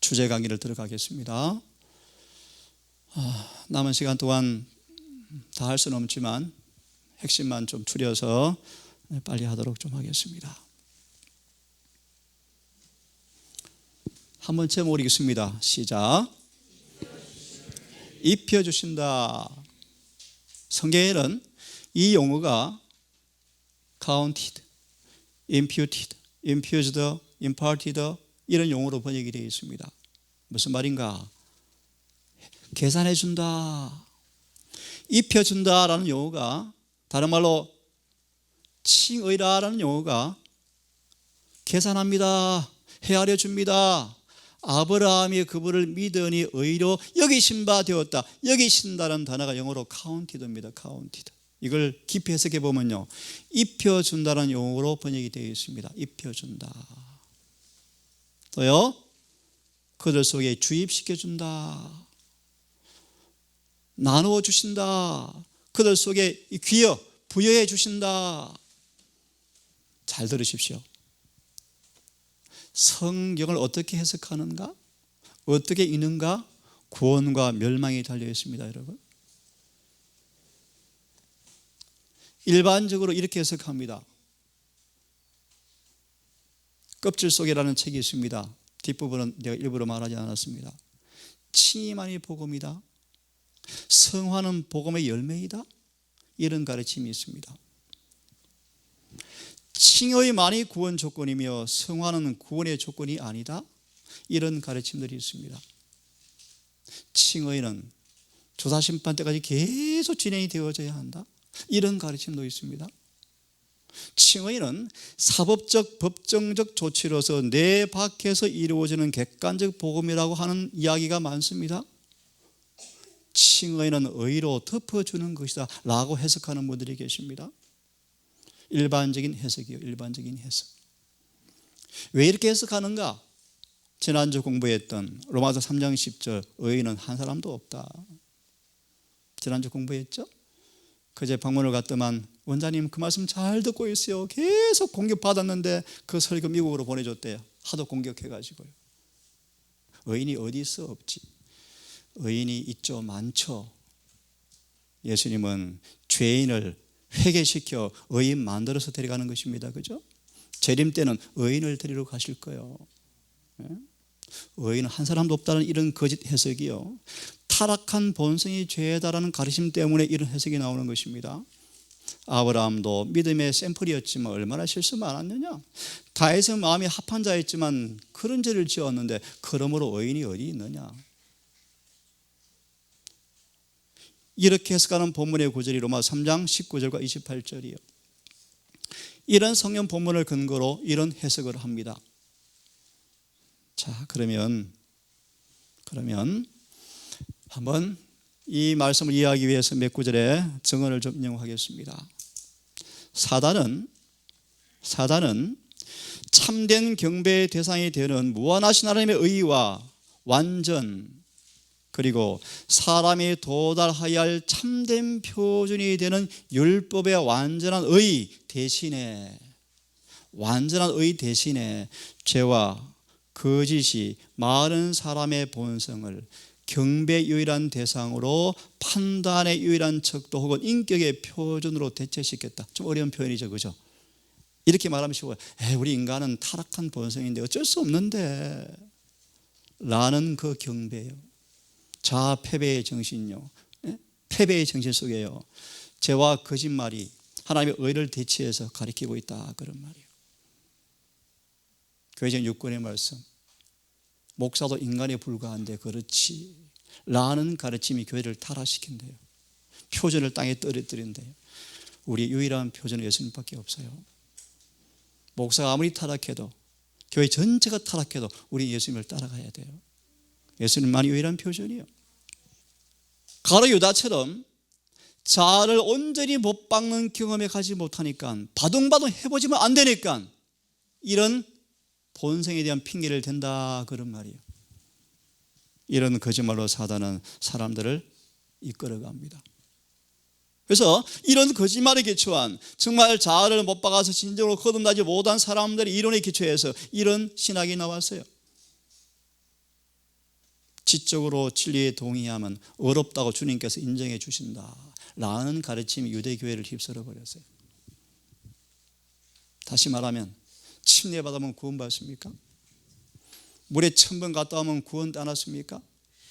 주제 강의를 들어가겠습니다. 남은 시간 동안 다 할 수는 없지만 핵심만 좀 추려서 빨리 하도록 좀 하겠습니다. 한번 제목 읽겠습니다. 시작. 입혀주신다. 성경에는 이 용어가 counted, imputed, infused, imparted 이런 용어로 번역이 되어 있습니다. 무슨 말인가? 계산해준다, 입혀준다라는 용어가, 다른 말로 칭의라는 용어가 계산합니다, 헤아려 줍니다. 아브라함이 그분을 믿으니 의로 여기신 바 되었다. 여기신다는 단어가 영어로 counted입니다. counted. 이걸 깊이 해석해 보면요, 입혀준다는 용어로 번역이 되어 있습니다. 입혀준다. 또요, 그들 속에 주입시켜준다, 나누어 주신다, 그들 속에 귀여 부여해 주신다. 잘 들으십시오. 성경을 어떻게 해석하는가, 어떻게 읽는가, 구원과 멸망이 달려 있습니다. 여러분, 일반적으로 이렇게 해석합니다. 껍질 속이라는 책이 있습니다. 뒷부분은 내가 일부러 말하지 않았습니다. 칭의만이 복음이다, 성화는 복음의 열매이다, 이런 가르침이 있습니다. 칭의만이 구원 조건이며 성화는 구원의 조건이 아니다, 이런 가르침들이 있습니다. 칭의는 조사심판 때까지 계속 진행이 되어져야 한다, 이런 가르침도 있습니다. 칭의는 사법적 법정적 조치로서 내 밖에서 이루어지는 객관적 복음이라고 하는 이야기가 많습니다. 칭의는 의로 덮어주는 것이다 라고 해석하는 분들이 계십니다. 일반적인 해석이요, 일반적인 해석. 왜 이렇게 해석하는가? 지난주 공부했던 로마서 3장 10절 의인은 한 사람도 없다. 지난주 공부했죠? 그제 방문을 갔더만 원장님 그 말씀 잘 듣고 있어요. 계속 공격받았는데 그 설교 미국으로 보내줬대요. 하도 공격해가지고요. 의인이 어디 있어? 없지. 의인이 있죠, 많죠. 예수님은 죄인을 회개시켜 의인 만들어서 데려가는 것입니다. 그죠? 재림 때는 의인을 데리러 가실 거예요. 의인은 한 사람도 없다는 이런 거짓 해석이요, 타락한 본성이 죄다라는 가르침 때문에 이런 해석이 나오는 것입니다. 아브라함도 믿음의 샘플이었지만 얼마나 실수 많았느냐. 다윗은 마음이 합한 자였지만 그런 죄를 지었는데 그러므로 의인이 어디 있느냐. 이렇게 해석하는 본문의 구절이 로마서 3장 19절과 28절이에요. 이런 성경 본문을 근거로 이런 해석을 합니다. 자, 그러면 한번 이 말씀을 이해하기 위해서 몇 구절의 증언을 좀 인용하겠습니다. 사단은 참된 경배의 대상이 되는 무한하신 하나님의 의와 완전, 그리고 사람이 도달하여야 할 참된 표준이 되는 율법의 완전한 의 대신에 죄와 거짓이 많은 사람의 본성을 경배의 유일한 대상으로, 판단의 유일한 척도 혹은 인격의 표준으로 대체시켰다. 좀 어려운 표현이죠, 그죠? 이렇게 말하면 쉬워요. 우리 인간은 타락한 본성인데 어쩔 수 없는데 라는 그 경배요, 자아 패배의 정신요, 패배의 정신 속에요, 죄와 거짓말이 하나님의 의를 대체해서 가리키고 있다, 그런 말이에요. 교회적 육권의 말씀, 목사도 인간에 불과한데 그렇지 라는 가르침이 교회를 타락시킨대요. 표준을 땅에 떨어뜨린대요. 우리 유일한 표준은 예수님밖에 없어요. 목사가 아무리 타락해도, 교회 전체가 타락해도 우리 예수님을 따라가야 돼요. 예수님만이 유일한 표준이에요. 가룟 유다처럼 자아를 온전히 못 박는 경험에 가지 못하니까, 바둥바둥 해보지만 안 되니까 이런 본성에 대한 핑계를 댄다, 그런 말이에요. 이런 거짓말로 사단은 사람들을 이끌어갑니다. 그래서 이런 거짓말에 기초한, 정말 자아를 못 박아서 진정으로 거듭나지 못한 사람들의 이론에 기초해서 이런 신학이 나왔어요. 지적으로 진리에 동의하면 어렵다고 주님께서 인정해 주신다 라는 가르침이 유대교회를 휩쓸어 버렸어요. 다시 말하면 침례받으면 구원받습니까? 물에 1000번 갔다 오면 구원 따놨습니까?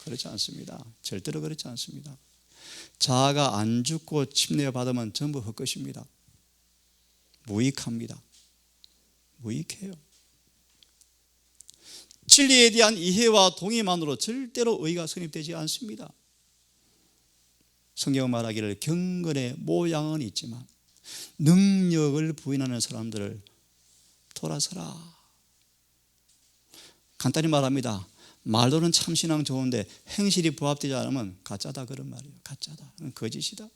그렇지 않습니다. 절대로 그렇지 않습니다. 자아가 안 죽고 침례받으면 전부 헛것입니다. 무익합니다. 무익해요. 진리에 대한 이해와 동의만으로 절대로 의가 성립되지 않습니다. 성경은 말하기를 경건의 모양은 있지만 능력을 부인하는 사람들을 돌아서라. 간단히 말합니다. 말로는 참신앙 좋은데 행실이 부합되지 않으면 가짜다 그런 말이에요. 가짜다. 거짓이다.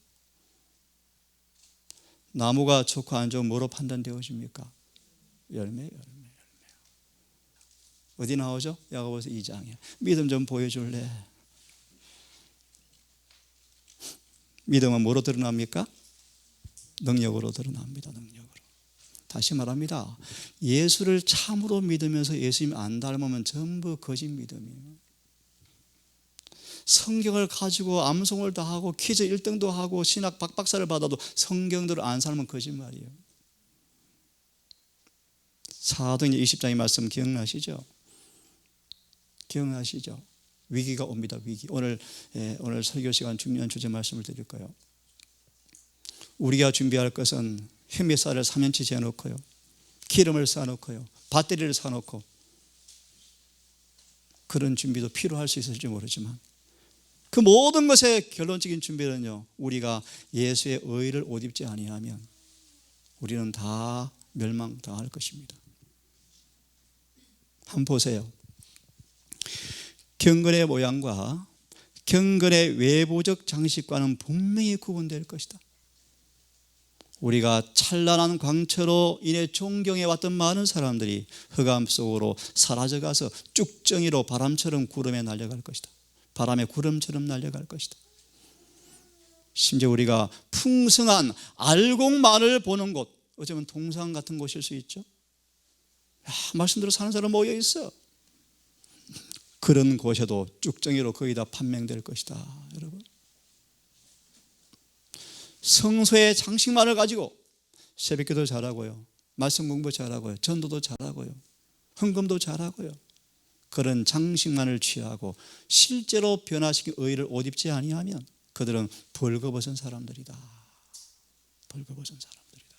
나무가 좋고 안 좋은 뭐로 판단되어집니까? 열매. 어디 나오죠? 야고보서 2장에. 믿음 좀 보여줄래? 믿음은 뭐로 드러납니까? 능력으로 드러납니다. 능력으로. 다시 말합니다. 예수를 참으로 믿으면서 예수님 안 닮으면 전부 거짓 믿음이에요. 성경을 가지고 암송을 다 하고 퀴즈 1등도 하고 신학 박박사를 받아도 성경대로 안 살면 거짓말이에요. 사도행전 20장의 말씀 기억나시죠? 기억나시죠? 위기가 옵니다. 위기. 오늘 설교 시간 중요한 주제 말씀을 드릴 거예요. 우리가 준비할 것은 휘미쌀을 3년치 재놓고요, 기름을 쌓아놓고요, 배터리를 사놓고, 그런 준비도 필요할 수 있을지 모르지만 그 모든 것의 결론적인 준비는요, 우리가 예수의 의를 옷 입지 아니하면 우리는 다 멸망당할 것입니다. 한번 보세요. 경건의 모양과 경건의 외부적 장식과는 분명히 구분될 것이다. 우리가 찬란한 광채로 인해 존경해왔던 많은 사람들이 흑암 속으로 사라져가서 쭉정이로 바람처럼 구름에 날려갈 것이다. 바람의 구름처럼 날려갈 것이다. 심지어 우리가 풍성한 알곡만을 보는 곳, 어쩌면 동상 같은 곳일 수 있죠. 말씀대로 사는 사람 모여 있어. 그런 곳에도 쭉정이로 거의 다 판명될 것이다. 여러분, 성소의 장식만을 가지고 새벽기도 잘하고요, 말씀 공부 잘하고요, 전도도 잘하고요, 헌금도 잘하고요, 그런 장식만을 취하고 실제로 변화시킨 의를 옷 입지 아니하면 그들은 벌거벗은 사람들이다. 벌거벗은 사람들이다.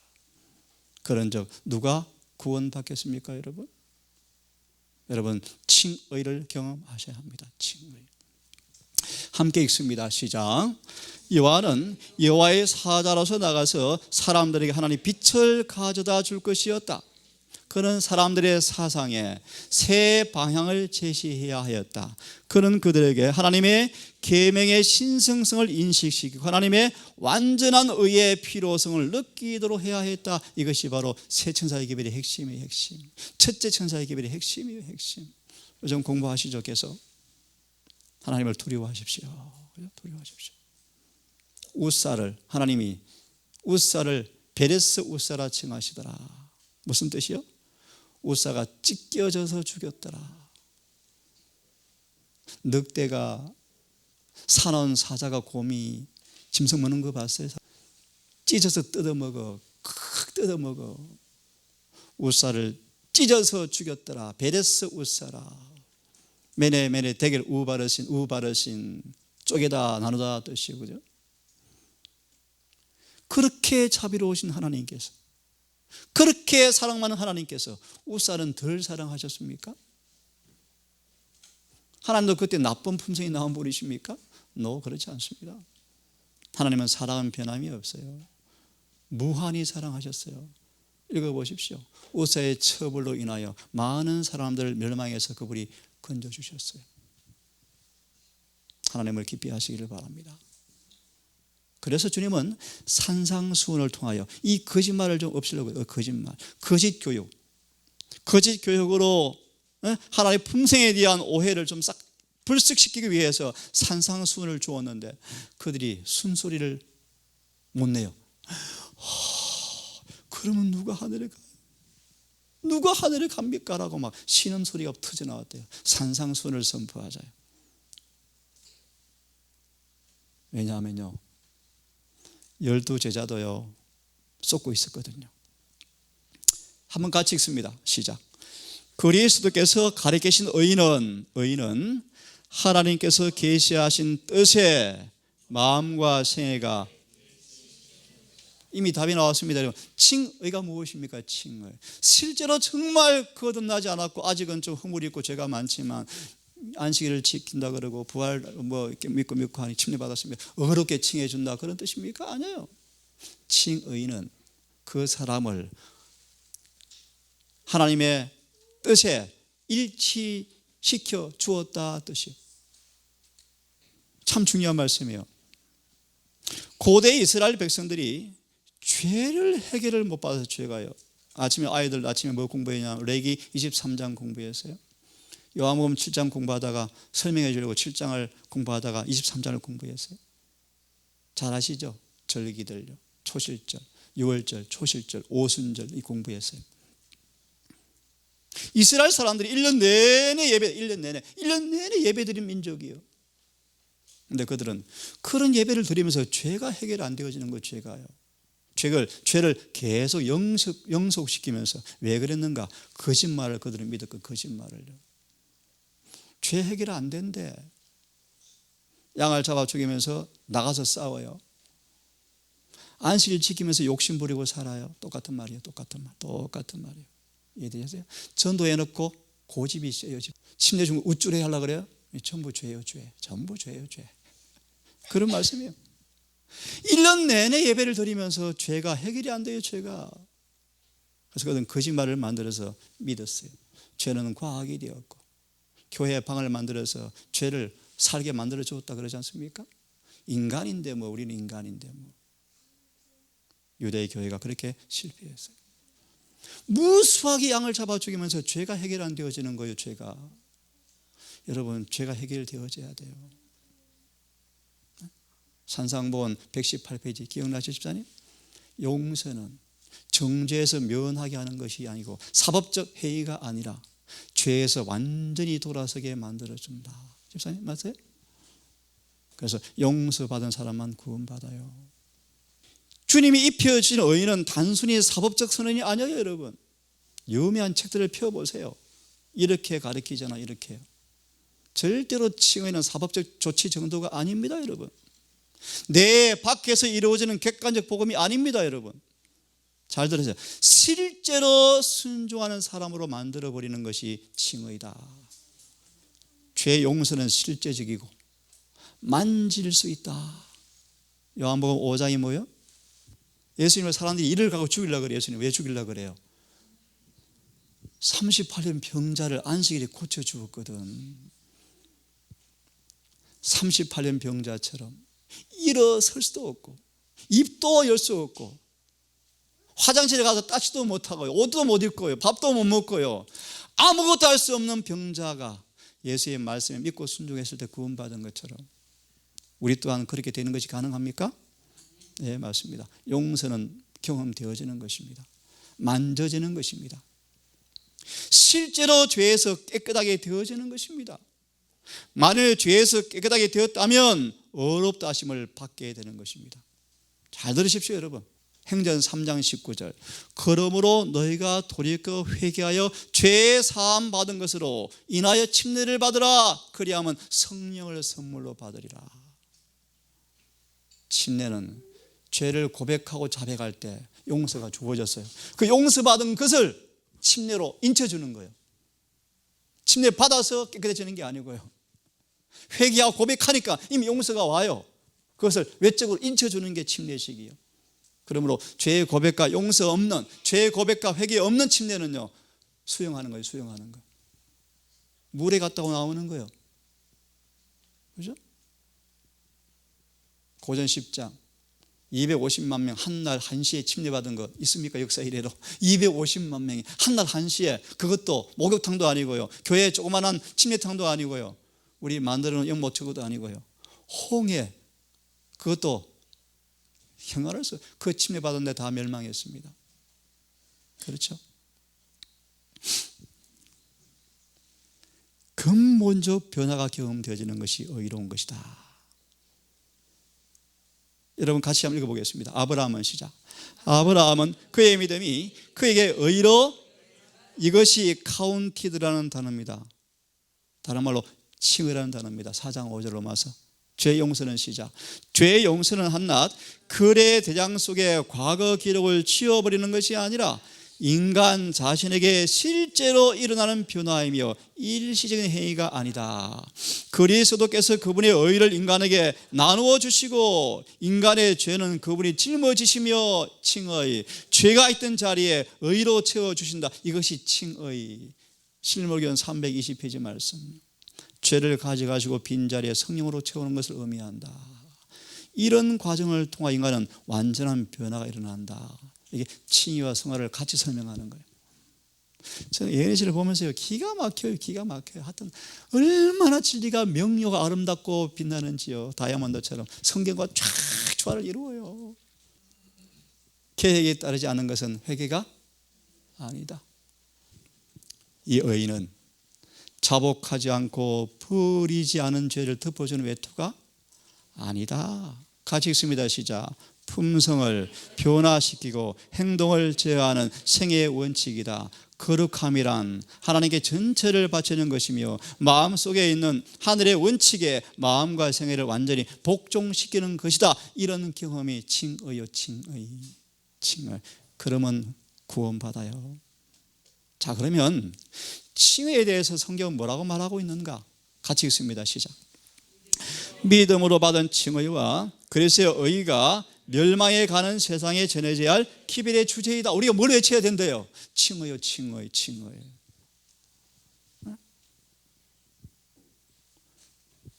그런 적 누가 구원받겠습니까, 여러분? 여러분, 칭의를 경험하셔야 합니다. 칭의. 함께 읽습니다. 시작. 요한은 여호와의 사자로서 나가서 사람들에게 하나님의 빛을 가져다 줄 것이었다. 그는 사람들의 사상에 새 방향을 제시해야 하였다. 그는 그들에게 하나님의 계명의 신성성을 인식시키고 하나님의 완전한 의의 필요성을 느끼도록 해야 했다. 이것이 바로 새 천사의 계별의 핵심이에요. 핵심. 첫째 천사의 계별의 핵심이에요. 핵심. 요즘 공부하시죠. 계속 하나님을 두려워하십시오. 두려워하십시오. 웃사를, 하나님이 웃사를 베레스 웃사라 칭하시더라. 무슨 뜻이요? 웃사가 찢겨져서 죽였더라. 늑대가 사나운 사자가 곰이 짐승 먹는 거 봤어요? 찢어서 뜯어먹어. 칵 뜯어먹어. 웃사를 찢어서 죽였더라. 베레스 웃사라. 메네 대결 우바르신 쪼개다 나누다 뜻이요, 그죠? 그렇게 자비로우신 하나님께서, 그렇게 사랑 많은 하나님께서 웃사는 덜 사랑하셨습니까? 하나님도 그때 나쁜 품성이 나온 분이십니까? No, 그렇지 않습니다. 하나님은 사랑은 변함이 없어요. 무한히 사랑하셨어요. 읽어보십시오. 웃사의 처벌로 인하여 많은 사람들을 멸망해서 그분이 건져주셨어요. 하나님을 깊이 하시기를 바랍니다. 그래서 주님은 산상수훈을 통하여 이 거짓말을 좀 없애려고, 거짓말, 거짓 교육으로 하나님의 품성에 대한 오해를 좀 싹 불식시키기 위해서 산상수훈을 주었는데 그들이 순소리를 못 내요. 그러면 누가 하늘에 가요? 누가 하늘에 갑니까? 라고 막 신음소리가 터져나왔대요. 산상수훈을 선포하자요. 왜냐하면요, 12제자도요 쏟고 있었거든요. 한번 같이 읽습니다. 시작. 그리스도께서 가리키신 의인은 하나님께서 계시하신 뜻에 마음과 생애가, 이미 답이 나왔습니다. 칭의가 무엇입니까? 칭의. 실제로 정말 거듭나지 않았고 아직은 좀 허물이 있고 죄가 많지만 안식일을 지킨다 그러고 부활 이렇게 믿고 하니 침례받았으면 어렵게 칭해 준다, 그런 뜻입니까? 아니에요. 칭의는 그 사람을 하나님의 뜻에 일치시켜 주었다 뜻이에요. 참 중요한 말씀이에요. 고대 이스라엘 백성들이 죄를 해결을 못 받아서 죄가요. 아침에 뭐 공부했냐? 레기 23장 공부했어요. 요한복음 7장 공부하다가 설명해 주려고 7장을 공부하다가 23장을 공부했어요. 잘 아시죠? 절기들요. 초실절, 유월절, 초실절, 오순절 이 공부했어요. 이스라엘 사람들이 1년 내내 예배드린 민족이에요. 근데 그들은 그런 예배를 드리면서 죄가 해결 안 되어지는 거예요. 죄를 계속 영속시키면서 왜 그랬는가? 거짓말을 그들은 믿었고, 거짓말을요. 죄 해결 안 된대. 양을 잡아 죽이면서 나가서 싸워요. 안식일 지키면서 욕심 부리고 살아요. 똑같은 말이에요. 이해되세요? 전도해놓고 고집이 세요. 침례 주면 우쭐해 하려고 그래요? 전부 죄예요. 전부 죄예요. 그런 말씀이에요. 1년 내내 예배를 드리면서 죄가 해결이 안 돼요. 죄가. 그래서 그들은 거짓말을 만들어서 믿었어요. 죄는 과학이 되었고, 교회 방을 만들어서 죄를 살게 만들어 줬다 그러지 않습니까? 인간인데 우리는 인간인데 유대 교회가 그렇게 실패했어요. 무수하게 양을 잡아 죽이면서 죄가 해결 안 되어지는 거예요. 죄가. 여러분, 죄가 해결되어져야 돼요. 산상본 118페이지 기억나시죠, 집사님? 용서는 정죄에서 면하게 하는 것이 아니고 사법적 해이가 아니라 죄에서 완전히 돌아서게 만들어준다. 집사님 맞아요? 그래서 용서받은 사람만 구원받아요. 주님이 입혀주신 의의는 단순히 사법적 선언이 아니에요. 여러분, 유명한 책들을 펴보세요. 이렇게 가르치잖아. 이렇게요. 절대로 칭의는 사법적 조치 정도가 아닙니다. 여러분, 내 밖에서 이루어지는 객관적 복음이 아닙니다. 여러분, 잘 들으세요. 실제로 순종하는 사람으로 만들어버리는 것이 칭의다. 죄 용서는 실제적이고 만질 수 있다. 요한복음 5장이 뭐예요? 예수님을 사람들이 이를 가고 죽이려고 그래요. 예수님 왜 죽이려고 그래요? 38년 병자를 안식일에 고쳐주었거든. 38년 병자처럼 일어설 수도 없고 입도 열 수 없고 화장실에 가서 따지도 못하고요, 옷도 못 입고요, 밥도 못 먹고요, 아무것도 할 수 없는 병자가 예수의 말씀에 믿고 순종했을 때 구원받은 것처럼 우리 또한 그렇게 되는 것이 가능합니까? 네, 맞습니다. 용서는 경험되어지는 것입니다. 만져지는 것입니다. 실제로 죄에서 깨끗하게 되어지는 것입니다. 만일 죄에서 깨끗하게 되었다면 어렵다 하심을 받게 되는 것입니다. 잘 들으십시오, 여러분. 행전 3장 19절. 그러므로 너희가 돌이켜 회개하여 죄 사함 받은 것으로 인하여 침례를 받으라. 그리하면 성령을 선물로 받으리라. 침례는 죄를 고백하고 자백할 때 용서가 주어졌어요. 그 용서받은 것을 침례로 인쳐주는 거예요. 침례 받아서 깨끗해지는 게 아니고요, 회개하고 고백하니까 이미 용서가 와요. 그것을 외적으로 인쳐주는 게 침례식이에요. 그러므로 죄의 고백과 용서 없는, 죄의 고백과 회개 없는 침례는요, 수용하는 거예요. 수용하는 거. 물에 갔다고 나오는 거예요. 그죠? 고전 10장 250만 명 한 날 한시에 침례받은 거 있습니까? 역사 이래로 250만 명이 한 날 한시에, 그것도 목욕탕도 아니고요, 교회 조그만한 침례탕도 아니고요, 우리 만들어놓은 연못처구도 아니고요, 홍해, 그것도 형아로서 그 침례받은 데 다 멸망했습니다. 그렇죠? 근본적 변화가 경험되어지는 것이 의로운 것이다. 여러분 같이 한번 읽어보겠습니다. 아브라함은 시작. 아브라함은 그의 믿음이 그에게 의로, 이것이 카운티드라는 단어입니다. 다른 말로 칭의라는 단어입니다. 4장 5절로 마서 죄 용서는 시작. 죄 용서는 한낱 글의 대장 속에 과거 기록을 지워버리는 것이 아니라 인간 자신에게 실제로 일어나는 변화이며 일시적인 행위가 아니다. 그리스도께서 그분의 의를 인간에게 나누어 주시고 인간의 죄는 그분이 짊어지시며 칭의, 죄가 있던 자리에 의로 채워주신다. 이것이 칭의. 실무기원 320페이지 말씀. 죄를 가져가시고 빈자리에 성령으로 채우는 것을 의미한다. 이런 과정을 통해 인간은 완전한 변화가 일어난다. 이게 칭의와 성화를 같이 설명하는 거예요. 저는 예언의 시를 보면서요, 기가 막혀요. 기가 막혀요. 하여튼 얼마나 진리가 명료가 아름답고 빛나는지요. 다이아몬드처럼 성경과 쫙 조화를 이루어요. 계획에 따르지 않는 것은 회개가 아니다. 이 의인은 자복하지 않고 버리지 않은 죄를 덮어주는 외투가 아니다. 같이 읽습니다. 시작. 품성을 변화시키고 행동을 제어하는 생애의 원칙이다. 거룩함이란 하나님께 전체를 바치는 것이며 마음속에 있는 하늘의 원칙에 마음과 생애를 완전히 복종시키는 것이다. 이런 경험이 칭의요. 칭의. 그러면 구원받아요. 자, 그러면 칭의에 대해서 성경은 뭐라고 말하고 있는가? 같이 읽습니다. 시작. 믿음으로 받은 칭의와 그리스도의 의가 멸망에 가는 세상에 전해져야 할 기별의 주제이다. 우리가 뭘 외쳐야 된대요? 칭의요. 칭의.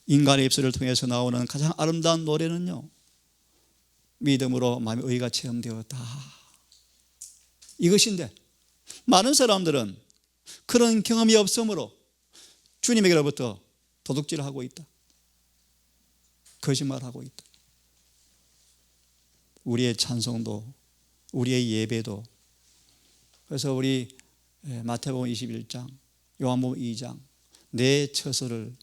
인간의 입술을 통해서 나오는 가장 아름다운 노래는요, 믿음으로 마음의 의가 체험되었다. 이것인데 많은 사람들은 그런 경험이 없으므로 주님에게로부터 도둑질하고 있다. 거짓말하고 있다. 우리의 찬송도, 우리의 예배도. 그래서 우리 마태복음 21장, 요한복음 2장, 내 처소를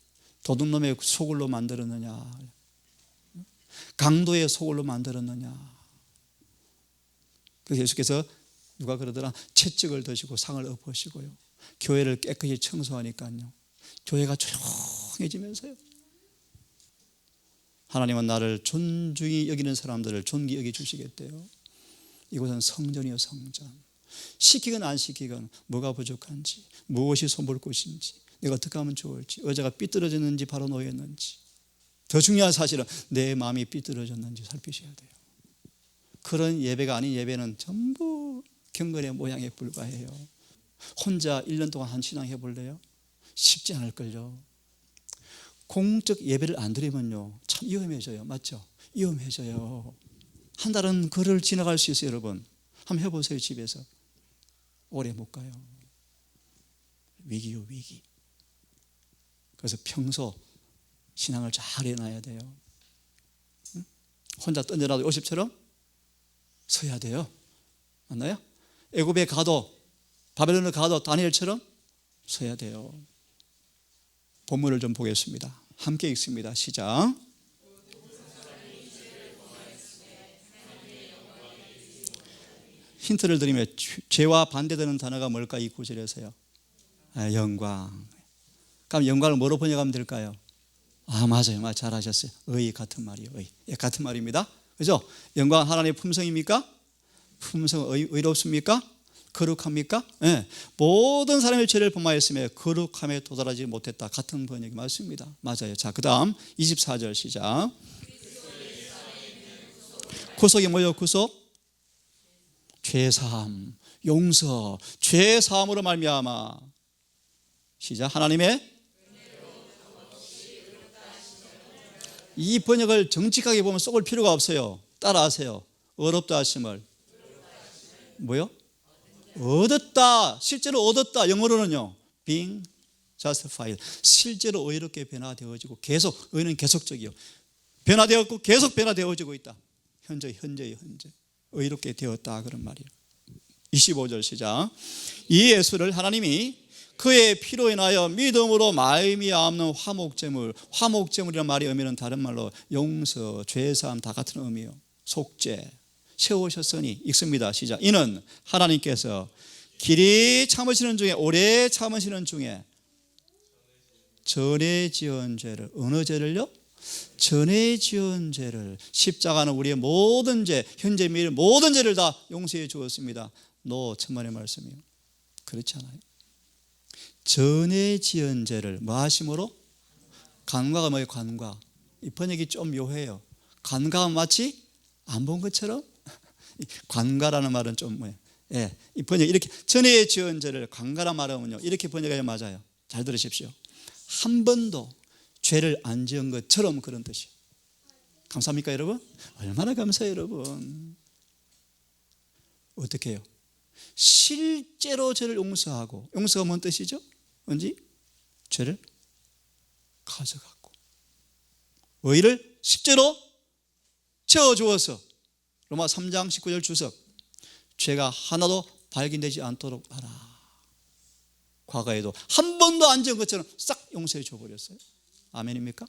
도둑놈의 소굴로 만들었느냐, 강도의 소굴로 만들었느냐. 그래서 예수께서 누가 그러더라, 채찍을 드시고 상을 엎으시고요, 교회를 깨끗이 청소하니까요, 교회가 조용해지면서요, 하나님은 나를 존중히 여기는 사람들을 존귀 여기 주시겠대요. 이곳은 성전이요, 성전. 시키건 안 시키건 뭐가 부족한지, 무엇이 손볼 곳인지, 내가 어떻게 하면 좋을지, 의자가 삐뚤어졌는지 바로 놓였는지, 더 중요한 사실은 내 마음이 삐뚤어졌는지 살피셔야 돼요. 그런 예배가 아닌 예배는 전부 경건의 모양에 불과해요. 혼자 1년 동안 한 신앙 해볼래요? 쉽지 않을걸요. 공적 예배를 안 드리면요, 참 위험해져요. 맞죠? 위험해져요. 한 달은 그를 지나갈 수 있어요. 여러분 한번 해보세요. 집에서 오래 못 가요. 위기요, 위기. 그래서 평소 신앙을 잘 해놔야 돼요. 혼자 던져놔도 요셉처럼 서야 돼요. 맞나요? 애굽에 가도, 바벨론에 가도 다니엘처럼 서야 돼요. 본문을 좀 보겠습니다. 함께 읽습니다. 시작. 힌트를 드리면 죄와 반대되는 단어가 뭘까? 이 구절에서요. 영광. 그럼 영광을 뭐로 번역하면 될까요? 맞아요. 잘하셨어요. 의 같은 말이에요. 의. 같은 말입니다. 그죠? 영광 하나님의 품성입니까? 품성 의롭습니까? 거룩합니까? 네. 모든 사람의 죄를 범하였으며 거룩함에 도달하지 못했다. 같은 번역이 맞습니다. 맞아요. 자, 그 다음 24절 시작. 구속이 뭐예요? 구속? 죄사함, 용서, 죄사함으로 말미암아. 시작. 하나님의 이 번역을 정직하게 보면 쏙을 필요가 없어요. 따라하세요. 어렵다 하심을 뭐요? 얻었다. 실제로 얻었다. 영어로는요, being justified. 실제로 의롭게 변화되어지고, 계속 의는 계속적이요, 변화되었고 계속 변화되어지고 있다. 현재 의롭게 되었다, 그런 말이에요. 25절 시작. 이 예수를 하나님이 그의 피로 인하여 믿음으로 말미암는 화목제물. 화목제물이라는 말이 의미는 다른 말로 용서, 죄사함 다 같은 의미예요. 속죄 세우셨으니 읽습니다. 시작. 이는 하나님께서 길이 참으시는 중에 오래 참으시는 중에 전에 지은 죄를 어느 죄를요? 전에 지은 죄를 십자가는 우리의 모든 죄 현재 미래 모든 죄를 다 용서해 주었습니다. 노 천만의 말씀이요. 그렇지 않아요? 전에 지은 죄를 뭐 하심으로? 간과가 뭐예요? 간과. 이 번역이 좀 묘해요. 간과가 마치 안 본 것처럼 관가라는 말은 좀 뭐예요? 예, 이 번역 이렇게 전에 지은 죄를 관가라 말하면요 이렇게 번역해야 맞아요. 잘 들으십시오. 한 번도 죄를 안 지은 것처럼 그런 뜻이에요. 감사합니까 여러분? 얼마나 감사해요 여러분. 어떻게 해요? 실제로 죄를 용서하고 용서가 뭔 뜻이죠? 뭔지? 죄를 가져갔고 의를 실제로 채워주어서 로마 3장 19절 주석 죄가 하나도 발견되지 않도록 하라. 과거에도 한 번도 안 지은 것처럼 싹 용서해 줘버렸어요. 아멘입니까?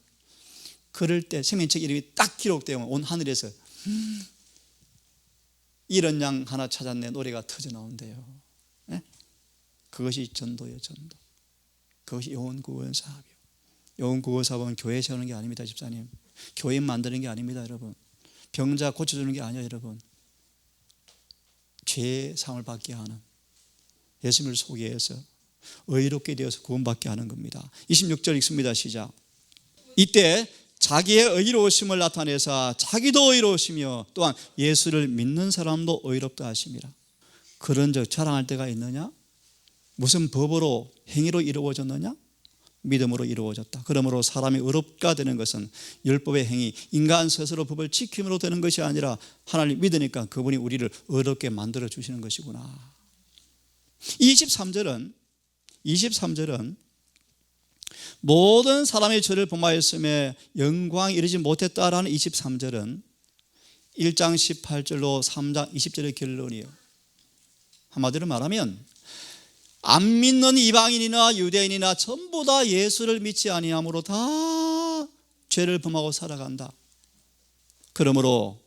그럴 때 생명책 이름이 딱 기록되면 온 하늘에서 이런 양 하나 찾았네 노래가 터져 나온대요. 네? 그것이 전도예요. 전도. 그것이 영혼구원 사업이요. 영혼구원 사업은 교회 세우는 게 아닙니다. 집사님. 교회 만드는 게 아닙니다. 여러분. 병자 고쳐주는 게 아니에요. 여러분. 죄의 상을 받게 하는 예수님을 소개해서 의롭게 되어서 구원받게 하는 겁니다. 26절 읽습니다. 시작. 이때 자기의 의로우심을 나타내사 자기도 의로우시며 또한 예수를 믿는 사람도 의롭다 하심이라. 그런 적 자랑할 때가 있느냐? 무슨 법으로 행위로 이루어졌느냐? 믿음으로 이루어졌다. 그러므로 사람이 의롭게 되는 것은 율법의 행위, 인간 스스로 법을 지킴으로 되는 것이 아니라 하나님 믿으니까 그분이 우리를 의롭게 만들어 주시는 것이구나. 23절은 모든 사람의 죄를 범하였음에 영광이 이르지 못했다라는 23절은 1장 18절로 3장 20절의 결론이에요. 한마디로 말하면 안 믿는 이방인이나 유대인이나 전부 다 예수를 믿지 아니함으로 다 죄를 범하고 살아간다. 그러므로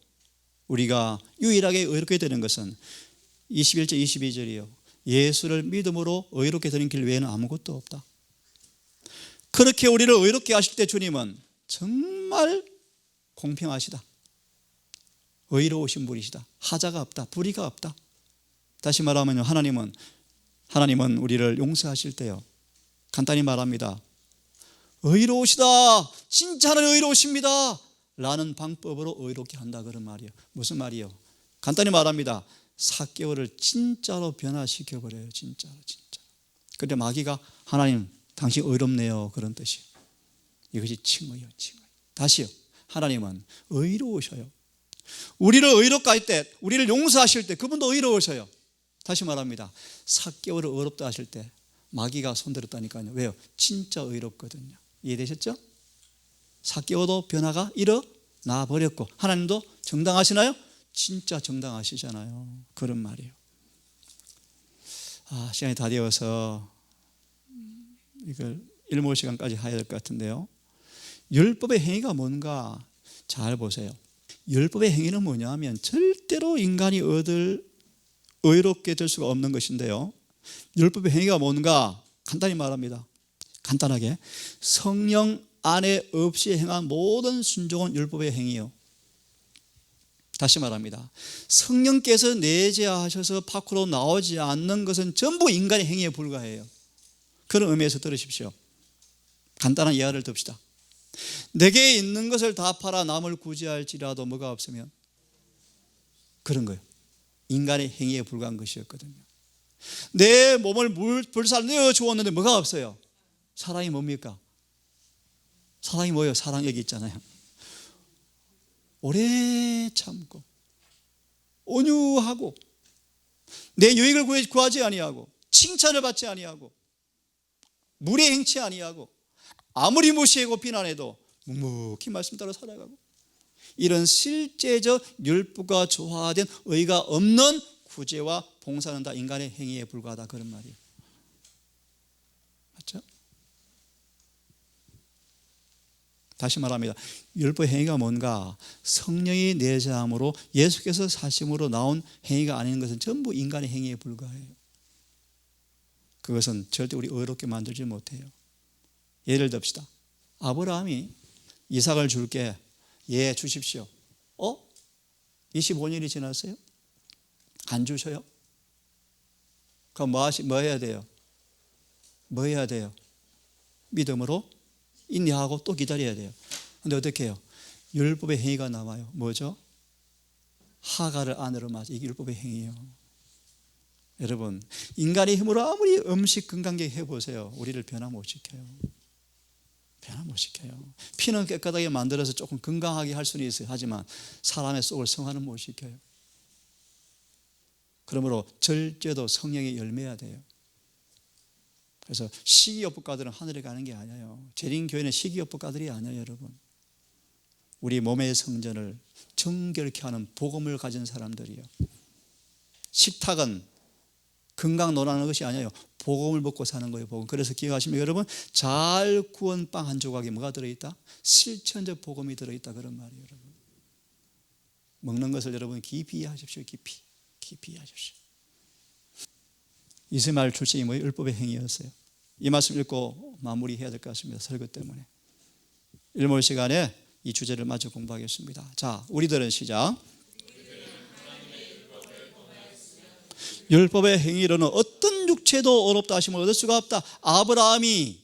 우리가 유일하게 의롭게 되는 것은 21절 22절이요. 예수를 믿음으로 의롭게 되는 길 외에는 아무것도 없다. 그렇게 우리를 의롭게 하실 때 주님은 정말 공평하시다. 의로우신 분이시다. 하자가 없다. 불의가 없다. 다시 말하면 하나님은 우리를 용서하실 때요 간단히 말합니다. 의로우시다. 진짜는 의로우십니다. 라는 방법으로 의롭게 한다 그런 말이에요. 무슨 말이에요? 간단히 말합니다. 사개월을 진짜로 변화시켜버려요. 진짜로. 그런데 마귀가 하나님 당신 의롭네요 그런 뜻이에요. 이것이 칭의요. 다시요. 하나님은 의로우셔요. 우리를 의롭게 할 때 우리를 용서하실 때 그분도 의로우셔요. 다시 말합니다. 사개월을 의롭다 하실 때 마귀가 손들었다니까요. 왜요? 진짜 의롭거든요. 이해되셨죠? 사개월도 변화가 일어나 버렸고 하나님도 정당하시나요? 진짜 정당하시잖아요. 그런 말이에요. 시간이 다 되어서 이걸 일몰 시간까지 해야 될 것 같은데요. 율법의 행위가 뭔가 잘 보세요. 율법의 행위는 뭐냐면 절대로 인간이 의롭게 될 수가 없는 것인데요. 율법의 행위가 뭔가 간단히 말합니다. 간단하게 성령 안에 없이 행한 모든 순종은 율법의 행위요. 다시 말합니다. 성령께서 내재하셔서 밖으로 나오지 않는 것은 전부 인간의 행위에 불과해요. 그런 의미에서 들으십시오. 간단한 예화를 듭시다. 내게 있는 것을 다 팔아 남을 구제할지라도 뭐가 없으면 그런 거예요. 인간의 행위에 불과한 것이었거든요. 내 몸을 불살 내어 주었는데 뭐가 없어요? 사랑이 뭡니까? 사랑이 뭐예요? 사랑 여기 있잖아요. 오래 참고 온유하고 내 유익을 구하지 아니하고 칭찬을 받지 아니하고 무례 행치 아니하고 아무리 무시하고 비난해도 묵묵히 말씀 따라 살아가고 이런 실제적 율법과 조화된 의가 없는 구제와 봉사는 다 인간의 행위에 불과하다 그런 말이에요. 맞죠? 다시 말합니다. 율법 행위가 뭔가? 성령이 내재함으로 예수께서 사심으로 나온 행위가 아닌 것은 전부 인간의 행위에 불과해요. 그것은 절대 우리 의롭게 만들지 못해요. 예를 듭시다. 아브라함이 이삭을 줄게. 예, 주십시오. 25년이 지났어요? 안 주셔요? 그럼 뭐 해야 돼요? 뭐 해야 돼요? 믿음으로 인내하고 또 기다려야 돼요. 근데 어떻게 해요? 율법의 행위가 나와요. 뭐죠? 하가를 아내로 맞아. 이게 율법의 행위예요. 여러분, 인간의 힘으로 아무리 음식 건강하게 해보세요. 우리를 변화 못 시켜요. 변화 못 시켜요. 피는 깨끗하게 만들어서 조금 건강하게 할 수는 있어요. 하지만 사람의 속을 성화는 못 시켜요. 그러므로 절제도 성령의 열매야 돼요. 그래서 시기요법가들은 하늘에 가는 게 아니에요. 재림교회는 시기요법가들이 아니에요, 여러분. 우리 몸의 성전을 정결케 하는 복음을 가진 사람들이요. 식탁은 건강 논하는 것이 아니에요. 복음을 먹고 사는 거예요, 복음. 그래서 기억하시면 여러분, 잘 구운 빵 한 조각에 뭐가 들어있다? 실천적 복음이 들어있다, 그런 말이에요, 여러분. 먹는 것을 여러분 깊이 이해하십시오. 깊이 이해하십시오. 이스마엘 출생이 뭐예요? 율법의 행위였어요. 이 말씀 읽고 마무리해야 될 것 같습니다. 설교 때문에. 일몰 시간에 이 주제를 마저 공부하겠습니다. 자, 우리들은 시작. 율법의 행위로는 어떤 육체도 어렵다 하심을 얻을 수가 없다. 아브라함이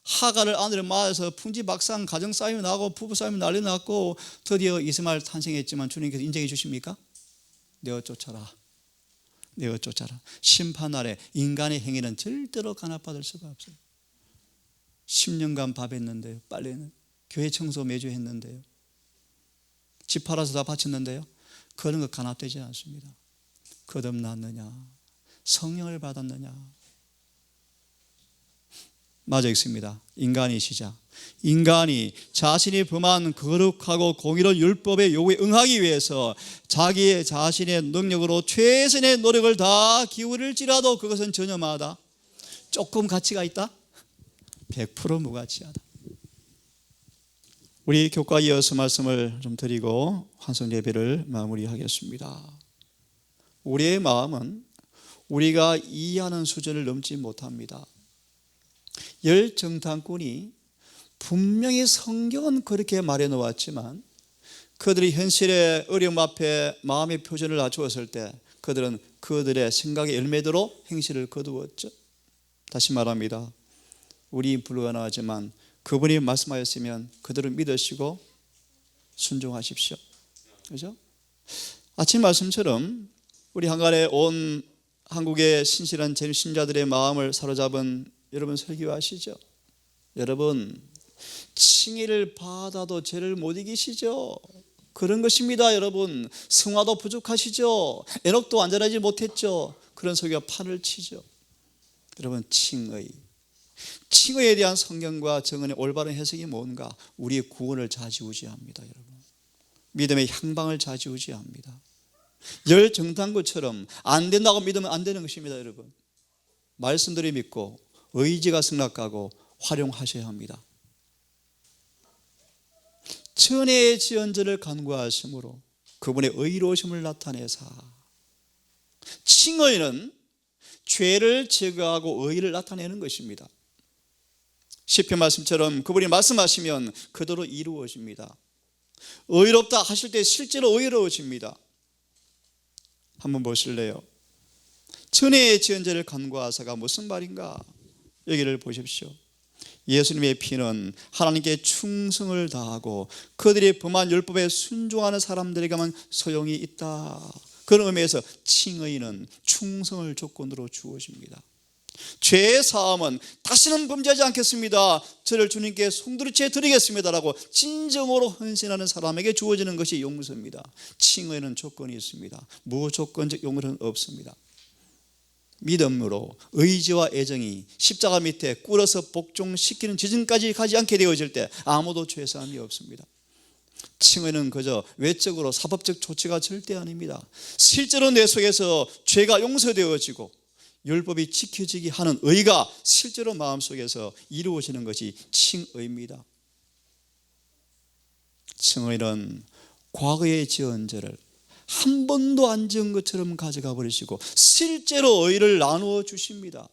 하가를 아내로 맞아서 풍지박산 가정 싸움이 나고 부부 싸움이 난리 났고 드디어 이스마엘 탄생했지만 주님께서 인정해 주십니까? 내어 쫓아라. 내어 쫓아라. 심판날에 인간의 행위는 절대로 간합받을 수가 없어요. 10년간 밥 했는데요. 빨래는 교회 청소 매주 했는데요. 집 팔아서 다 바쳤는데요. 그런 거 간합되지 않습니다. 거듭났느냐, 성령을 받았느냐. 맞아 있습니다. 인간이 시작. 인간이 자신이 범한 거룩하고 공의로운 율법의 요구에 응하기 위해서 자기의 자신의 능력으로 최선의 노력을 다 기울일지라도 그것은 전혀 마다 조금 가치가 있다? 100% 무가치하다. 우리 교과 이어서 말씀을 좀 드리고 환송 예배를 마무리하겠습니다. 우리의 마음은 우리가 이해하는 수준을 넘지 못합니다. 열정탐꾼이 분명히 성경은 그렇게 말해 놓았지만 그들이 현실의 어려움 앞에 마음의 표준을 낮추었을 때 그들은 그들의 생각의 열매대로 행실을 거두었죠. 다시 말합니다. 우리 불가능하지만 그분이 말씀하였으면 그들을 믿으시고 순종하십시오. 그렇죠? 아침 말씀처럼 우리 한간에 온 한국의 신실한 신자들의 마음을 사로잡은 여러분 설교하시죠? 여러분, 칭의를 받아도 죄를 못 이기시죠? 그런 것입니다. 여러분, 성화도 부족하시죠? 에녹도 안전하지 못했죠? 그런 설교가 판을 치죠. 여러분, 칭의에 대한 성경과 정언의 올바른 해석이 뭔가? 우리의 구원을 좌지우지합니다. 여러분, 믿음의 향방을 좌지우지합니다. 열정탐구처럼 안 된다고 믿으면 안 되는 것입니다. 여러분, 말씀들이 믿고 의지가 승낙하고 활용하셔야 합니다. 천혜의 지연자를 간구하심으로 그분의 의로우심을 나타내사. 칭의는 죄를 제거하고 의를 나타내는 것입니다. 시편 말씀처럼 그분이 말씀하시면 그대로 이루어집니다. 의롭다 하실 때 실제로 의로워집니다. 한번 보실래요? 천혜의 지연자를 간구하사가 무슨 말인가? 여기를 보십시오. 예수님의 피는 하나님께 충성을 다하고 그들이 범한 율법에 순종하는 사람들에게만 소용이 있다. 그런 의미에서 칭의는 충성을 조건으로 주어집니다. 죄의 사함은 다시는 범죄하지 않겠습니다, 저를 주님께 송두리째 드리겠습니다라고 진정으로 헌신하는 사람에게 주어지는 것이 용서입니다. 칭의는 조건이 있습니다. 무조건적 용서는 없습니다. 믿음으로 의지와 애정이 십자가 밑에 꿇어서 복종시키는 지점까지 가지 않게 되어질 때 아무도 죄사함이 없습니다. 칭의는 그저 외적으로 사법적 조치가 절대 아닙니다. 실제로 내 속에서 죄가 용서되어지고 율법이 지켜지게 하는 의가 실제로 마음속에서 이루어지는 것이 칭의입니다. 칭의는 과거에 지은 죄를 한 번도 안 지은 것처럼 가져가 버리시고 실제로 의를 나누어 주십니다.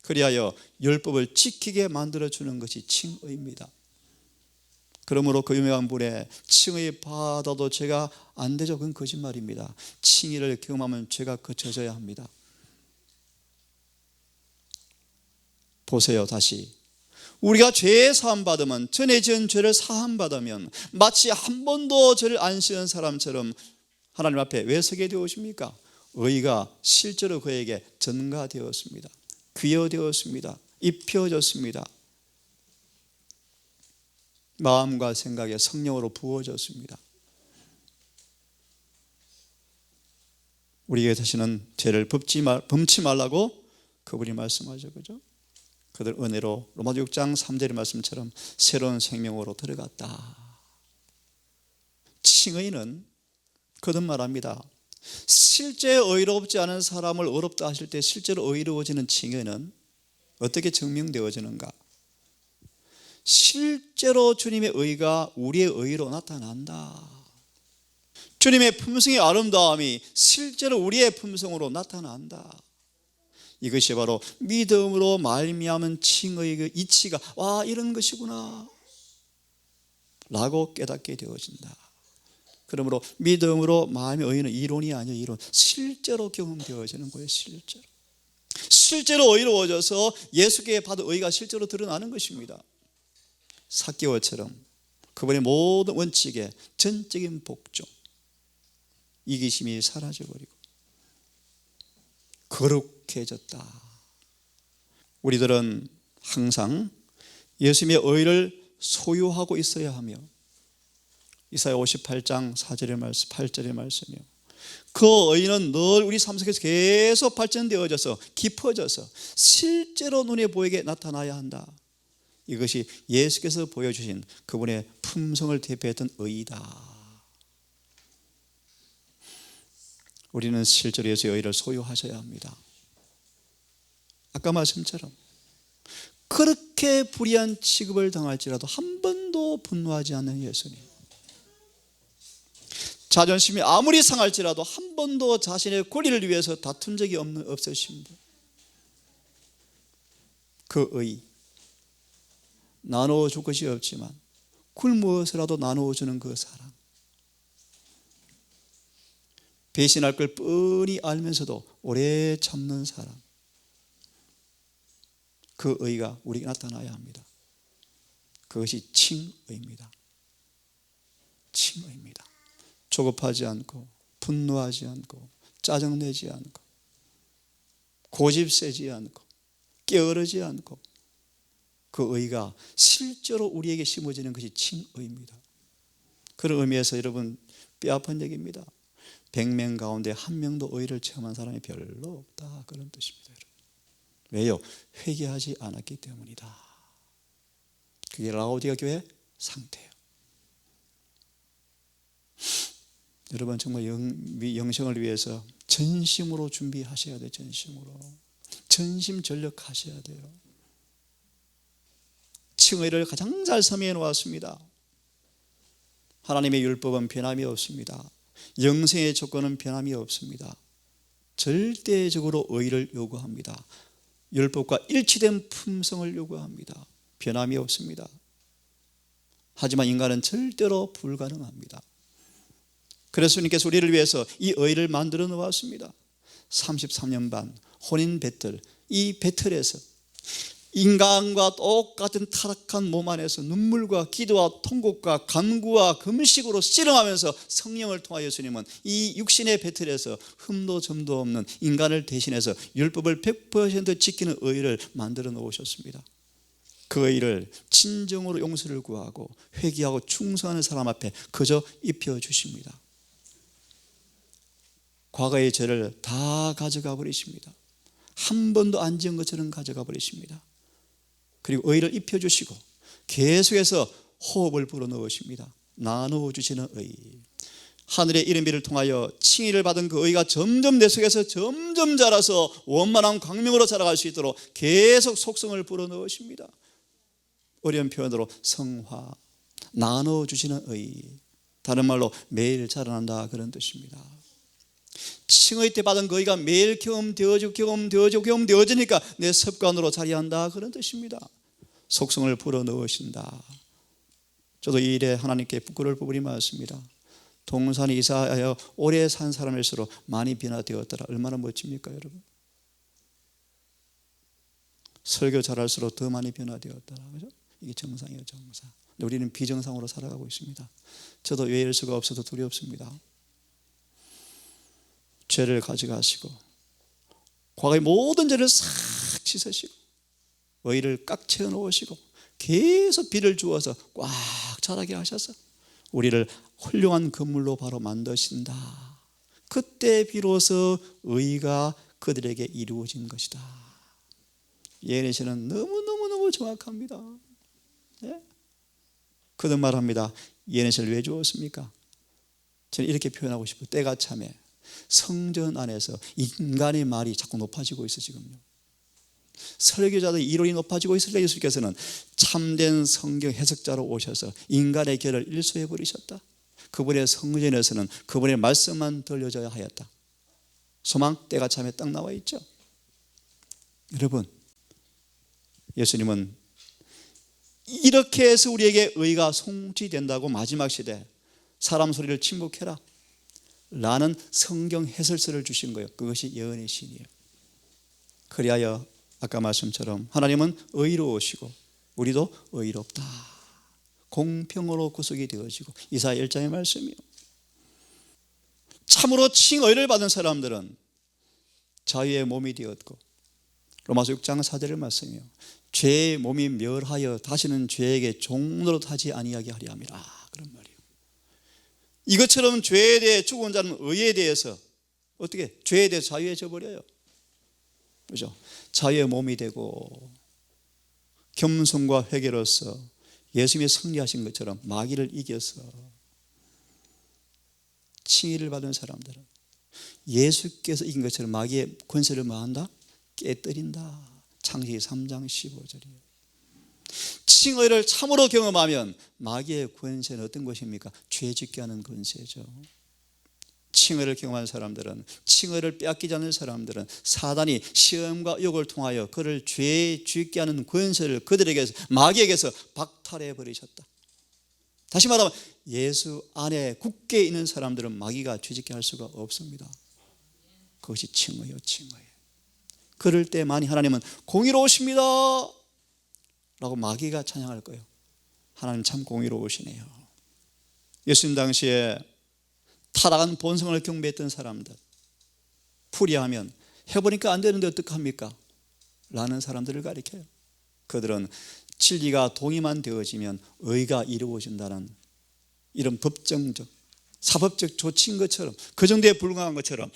그리하여 율법을 지키게 만들어주는 것이 칭의입니다. 그러므로 그 유명한 분에 칭의 받아도 죄가 안 되죠. 그건 거짓말입니다. 칭의를 경험하면 죄가 거쳐져야 합니다. 보세요. 다시 우리가 죄 사함 받으면, 전에 지은 죄를 사함 받으면 마치 한 번도 죄를 안 지은 사람처럼 하나님 앞에 왜 서게 되었습니까? 의가 실제로 그에게 전가되었습니다. 귀여되었습니다. 입혀졌습니다. 마음과 생각에 성령으로 부어졌습니다. 우리에게 다시는 죄를 범치 말라고 그분이 말씀하죠. 그죠? 그들 은혜로 로마서 6장 3절의 말씀처럼 새로운 생명으로 들어갔다. 칭의는 거듭 말합니다. 실제 의롭지 않은 사람을 의롭다 하실 때 실제로 의로워지는 칭의는 어떻게 증명되어지는가? 실제로 주님의 의가 우리의 의로 나타난다. 주님의 품성의 아름다움이 실제로 우리의 품성으로 나타난다. 이것이 바로 믿음으로 말미암은 칭의의 그 이치가 이런 것이구나 라고 깨닫게 되어진다. 그러므로 믿음으로 마음의 의는 이론이 아니에요. 이론. 실제로 경험되어지는 거예요. 실제로 의로워져서 예수께 받은 의가 실제로 드러나는 것입니다. 삭개오처럼 그분의 모든 원칙에 전적인 복종, 이기심이 사라져버리고 거룩해졌다. 우리들은 항상 예수님의 의를 소유하고 있어야 하며, 이사야 58장 4절의 말씀, 8절의 말씀이요, 그 의는 늘 우리 삶 속에서 계속 발전되어져서 깊어져서 실제로 눈에 보이게 나타나야 한다. 이것이 예수께서 보여주신 그분의 품성을 대표했던 의이다. 우리는 실제로 예수의 의를 소유하셔야 합니다. 아까 말씀처럼 그렇게 불의한 취급을 당할지라도 한 번도 분노하지 않는 예수님, 자존심이 아무리 상할지라도 한 번도 자신의 권리를 위해서 다툰 적이 없으신 분, 그 의, 나누어 줄 것이 없지만 굶어서라도 나누어 주는 그 사랑, 배신할 걸 뻔히 알면서도 오래 참는 사랑, 그 의가 우리에게 나타나야 합니다. 그것이 칭의입니다. 칭의입니다. 조급하지 않고, 분노하지 않고, 짜증내지 않고, 고집세지 않고, 게으르지 않고, 그 의가 실제로 우리에게 심어지는 것이 칭의입니다. 그런 의미에서 여러분, 뼈아픈 얘기입니다. 100명 가운데 한 명도 의를 체험한 사람이 별로 없다, 그런 뜻입니다. 여러분. 왜요? 회개하지 않았기 때문이다. 그게 라오디가 교회 상태예요. 여러분 정말 영생을 위해서 전심으로 준비하셔야 돼요. 전심전력하셔야 돼요. 칭의를 가장 잘 설명해 놓았습니다. 하나님의 율법은 변함이 없습니다. 영생의 조건은 변함이 없습니다. 절대적으로 의를 요구합니다. 율법과 일치된 품성을 요구합니다. 변함이 없습니다. 하지만 인간은 절대로 불가능합니다. 그래서 주님께서 우리를 위해서 이 의를 만들어 놓았습니다. 33년 반 혼인 배틀, 이 배틀에서 인간과 똑같은 타락한 몸 안에서 눈물과 기도와 통곡과 간구와 금식으로 씨름하면서 성령을 통하여 예수님은 이 육신의 배틀에서 흠도 점도 없는 인간을 대신해서 율법을 100% 지키는 의를 만들어 놓으셨습니다. 그 의를 진정으로 용서를 구하고 회개하고 충성하는 사람 앞에 그저 입혀주십니다. 과거의 죄를 다 가져가 버리십니다. 한 번도 안 지은 것처럼 가져가 버리십니다. 그리고 의를 입혀주시고 계속해서 호흡을 불어넣으십니다. 나누어주시는 의, 하늘의 이름비를 통하여 칭의를 받은 그 의가 점점 내 속에서 점점 자라서 원만한 광명으로 자라갈 수 있도록 계속 속성을 불어넣으십니다. 어려운 표현으로 성화, 나눠주시는 의, 다른 말로 매일 자라난다 그런 뜻입니다. 칭의 때 받은 그 의가 매일 경험되어지니까 내 습관으로 자리한다 그런 뜻입니다. 속성을 불어넣으신다. 저도 이 일에 하나님께 부끄러울 부분이 많습니다. 동산에 이사하여 오래 산 사람일수록 많이 변화되었더라. 얼마나 멋집니까 여러분? 설교 잘할수록 더 많이 변화되었더라. 그죠? 이게 정상이에요, 정상. 근데 우리는 비정상으로 살아가고 있습니다. 저도 외일 수가 없어서 두렵습니다. 죄를 가져가시고 과거의 모든 죄를 싹 씻으시고 의를 꽉 채워 놓으시고 계속 비를 주어서 꽉 자라게 하셔서 우리를 훌륭한 건물로 바로 만드신다. 그때 비로소 의가 그들에게 이루어진 것이다. 예레시는 너무너무 정확합니다. 예? 그런 말합니다. 예레시를 왜 주었습니까? 저는 이렇게 표현하고 싶어요. 때가 참에 성전 안에서 인간의 말이 자꾸 높아지고 있어. 지금요 설교자들의 이론이 높아지고 있을 때 예수께서는 참된 성경 해석자로 오셔서 인간의 결을 일소해 버리셨다. 그분의 성전에서는 그분의 말씀만 들려져야 하였다. 소망 때가 참에 딱 나와 있죠. 여러분, 예수님은 이렇게 해서 우리에게 의가 성취된다고 마지막 시대 사람 소리를 침묵해라 라는 성경 해설서를 주신 거예요. 그것이 예언의 신이에요. 그리하여 아까 말씀처럼 하나님은 의로우시고 우리도 의롭다. 공평으로 구속이 되어지고 이사야 1장의 말씀이요. 참으로 칭의를 받은 사람들은 자유의 몸이 되었고 로마서 6장 4절의 말씀이요. 죄의 몸이 멸하여 다시는 죄에게 종노릇 하지 아니하게 하려 함이라. 그런 말이에요. 이것처럼 죄에 대해 죽은 자는 의에 대해서 어떻게 죄에 대해서 자유해져 버려요. 그렇죠? 자유의 몸이 되고 겸손과 회개로서 예수님이 승리하신 것처럼 마귀를 이겨서 칭의를 받은 사람들은 예수께서 이긴 것처럼 마귀의 권세를 뭐한다? 깨뜨린다. 창세기 3장 15절이에요. 칭의를 참으로 경험하면 마귀의 권세는 어떤 것입니까? 죄짓게 하는 권세죠. 칭의를 경험한 사람들은, 칭의를 빼앗기지 않는 사람들은 사단이 시험과 유혹을 통하여 그를 죄에 짓게 하는 권세를 그들에게서, 마귀에게서 박탈해 버리셨다. 다시 말하면 예수 안에 굳게 있는 사람들은 마귀가 죄짓게 할 수가 없습니다. 그것이 칭의요, 칭의. 그럴 때만이 하나님은 공의로우십니다 라고 마귀가 찬양할 거예요. 하나님 참 공의로우시네요. 예수님 당시에 타락한 본성을 경배했던 사람들, 풀이하면 해보니까 안 되는데 어떡합니까? 라는 사람들을 가리켜요. 그들은 진리가 동의만 되어지면 의가 이루어진다는 이런 법정적, 사법적 조치인 것처럼, 그 정도에 불과한 것처럼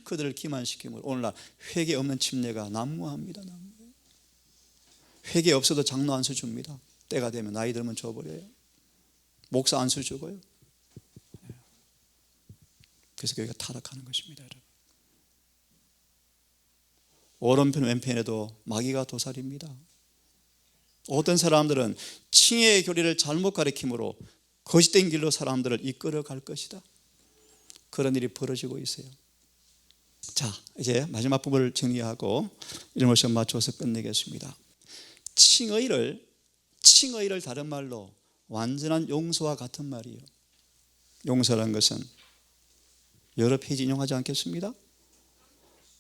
그들을 기만시키므로 오늘날 회개 없는 침례가 난무합니다. 회개 없어도 장로 안수 줍니다. 때가 되면 나이 들면 줘버려요. 목사 안수 주고요. 그래서 교회가 타락하는 것입니다. 여러분. 오른편 왼편에도 마귀가 도살입니다. 어떤 사람들은 칭의의 교리를 잘못 가르침으로 거짓된 길로 사람들을 이끌어 갈 것이다. 그런 일이 벌어지고 있어요. 자, 이제 마지막 부분을 정리하고 이런 것을 맞춰서 끝내겠습니다. 칭의를 다른 말로 완전한 용서와 같은 말이에요. 용서라는 것은 여러 페이지 인용하지 않겠습니다.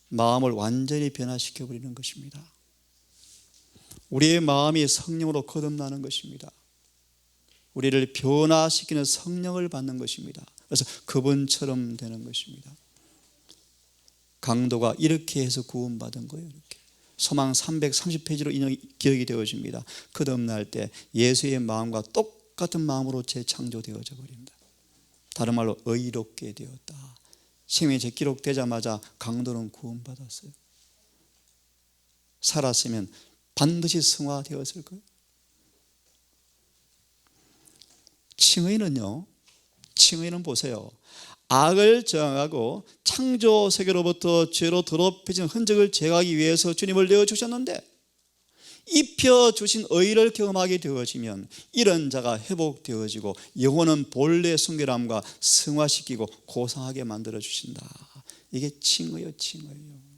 마음을 완전히 변화시켜 버리는 것입니다. 우리의 마음이 성령으로 거듭나는 것입니다. 우리를 변화시키는 성령을 받는 것입니다. 그래서 그분처럼 되는 것입니다. 강도가 이렇게 해서 구원받은 거예요. 이렇게. 소망 330페이지로 기억이 되어집니다. 거듭날 때 예수의 마음과 똑같은 마음으로 재창조되어져 버립니다. 다른 말로 의롭게 되었다. 생명이 재기록되자마자 강도는 구원받았어요. 살았으면 반드시 승화되었을 거예요. 칭의는 보세요. 악을 저항하고 창조 세계로부터 죄로 더럽혀진 흔적을 제거하기 위해서 주님을 내어주셨는데 입혀주신 의를 경험하게 되어지면 이런 자가 회복되어지고 영혼은 본래 순결함과 승화시키고 고상하게 만들어 주신다. 이게 칭의요, 칭의요.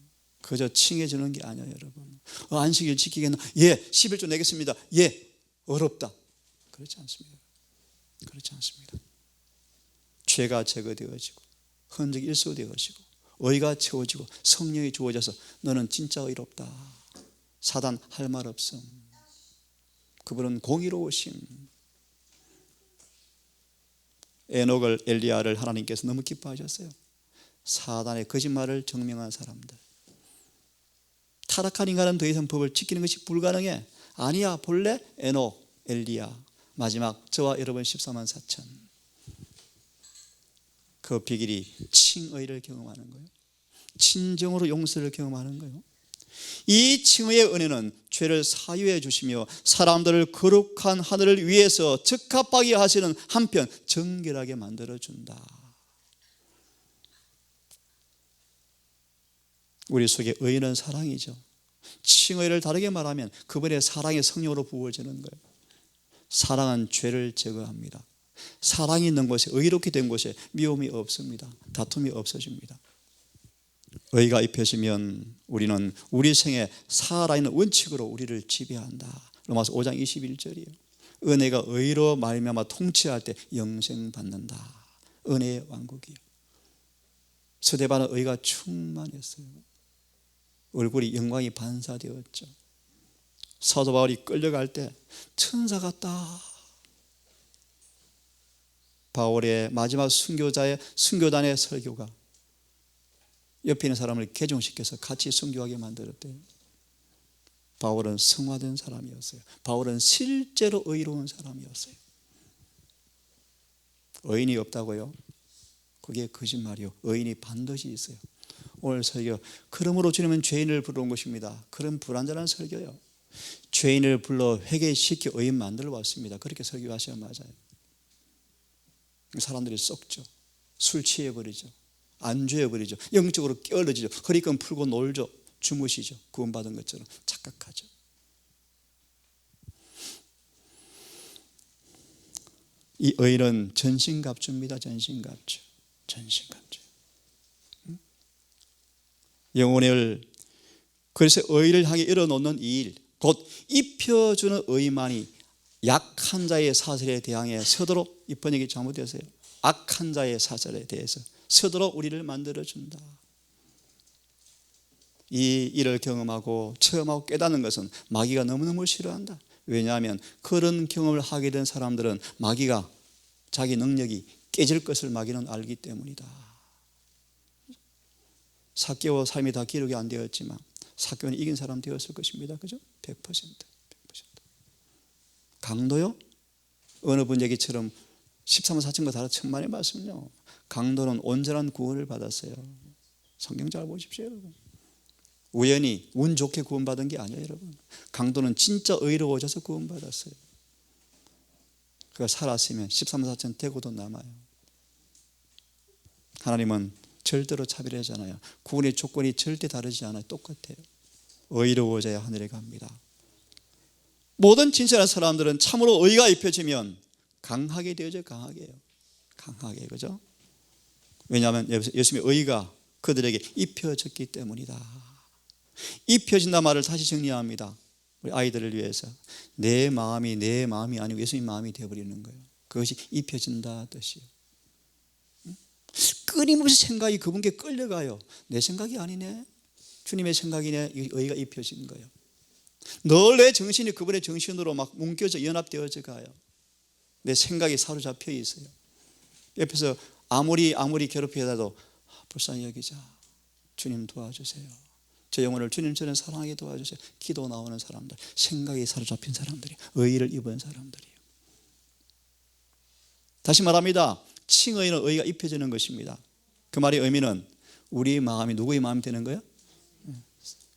그저 칭해주는 게 아니에요, 여러분. 안식일 지키겠나? 예. 11조 내겠습니다. 예. 어렵다. 그렇지 않습니다. 그렇지 않습니다. 죄가 제거되어지고 흔적이 일소되어지고 의가 채워지고 성령이 주어져서 너는 진짜 의롭다. 사단 할 말 없음. 그분은 공의로우심. 에녹을 엘리야를 하나님께서 너무 기뻐하셨어요. 사단의 거짓말을 증명한 사람들. 타락한 인간은 더 이상 법을 지키는 것이 불가능해. 아니야, 본래 에녹, 엘리야, 마지막 저와 여러분 14만 4천. 그 비결이 칭의를 경험하는 거예요. 진정으로 용서를 경험하는 거예요. 이 칭의의 은혜는 죄를 사유해 주시며 사람들을 거룩한 하늘을 위해서 적합하게 하시는 한편 정결하게 만들어준다. 우리 속에 의는 사랑이죠. 칭의를 다르게 말하면 그분의 사랑이 성령으로 부어지는 거예요. 사랑은 죄를 제거합니다. 사랑이 있는 곳에, 의롭게 된 곳에 미움이 없습니다. 다툼이 없어집니다. 의가 입혀지면 우리는 우리 생에 살아있는 원칙으로 우리를 지배한다. 로마서 5장 21절이에요. 은혜가 의로 말미암아 통치할 때 영생 받는다. 은혜의 왕국이요. 스데반은 의가 충만했어요. 얼굴이 영광이 반사되었죠. 사도 바울이 끌려갈 때 천사 같다. 바울의 마지막 순교단의 설교가 옆에 있는 사람을 개종시켜서 같이 순교하게 만들었대요. 바울은 성화된 사람이었어요. 바울은 실제로 의로운 사람이었어요. 의인이 없다고요? 그게 거짓말이요. 의인이 반드시 있어요. 오늘 설교, 그러므로 주님은 죄인을 부르는 것입니다. 그런 불완전한 설교요. 죄인을 불러 회개시켜 의인 만들어 왔습니다. 그렇게 설교하셔야 맞아요. 사람들이 썩죠. 술 취해버리죠. 안주해버리죠. 영적으로 깨어지죠. 허리끈 풀고 놀죠. 주무시죠. 구원받은 것처럼 착각하죠. 이 의는 전신갑주입니다. 전신갑주. 전신갑주. 영혼을, 그래서 의를 향해 일어놓는 이 일, 곧 입혀주는 의만이 약한 자의 사슬에 대항해 서도록, 이 번역이 잘못되었어요. 악한 자의 사슬에 대해서 서도록 우리를 만들어준다. 이 일을 경험하고 체험하고 깨닫는 것은 마귀가 너무너무 싫어한다. 왜냐하면 그런 경험을 하게 된 사람들은 마귀가, 자기 능력이 깨질 것을 마귀는 알기 때문이다. 삭개와 삶이 다 기록이 안 되었지만 삭개는 이긴 사람 되었을 것입니다. 그죠? 100%. 강도요? 어느 분 얘기처럼 13만 4천과 다른 천만의 말씀요. 강도는 온전한 구원을 받았어요. 성경 잘 보십시오, 여러분. 우연히 운 좋게 구원받은 게 아니에요, 여러분. 강도는 진짜 의로워져서 구원받았어요. 그가 살았으면 13만 4천 되고도 남아요. 하나님은 절대로 차별하지 않아요. 구원의 조건이 절대 다르지 않아요. 똑같아요. 의로워져야 하늘에 갑니다. 모든 진실한 사람들은 참으로 의가 입혀지면 강하게 되어져. 강하게요. 강하게, 그죠? 왜냐하면 예수님의 의가 그들에게 입혀졌기 때문이다. 입혀진다 말을 다시 정리합니다. 우리 아이들을 위해서. 내 마음이 아니고 예수님 마음이 되어버리는 거예요. 그것이 입혀진다 뜻이에요. 끊임없이 생각이 그분께 끌려가요. 내 생각이 아니네, 주님의 생각이네. 의가 입혀진 거예요. 늘 내 정신이 그분의 정신으로 막 뭉겨져 연합되어져 가요. 내 생각이 사로잡혀 있어요. 옆에서 아무리 괴롭히다도 불쌍히 여기자, 주님 도와주세요, 제 영혼을 주님처럼 사랑하게 도와주세요. 기도 나오는 사람들, 생각이 사로잡힌 사람들이, 의를 입은 사람들이에요. 다시 말합니다. 칭의는 의가 입혀지는 것입니다. 그 말의 의미는 우리 마음이 누구의 마음이 되는 거예요?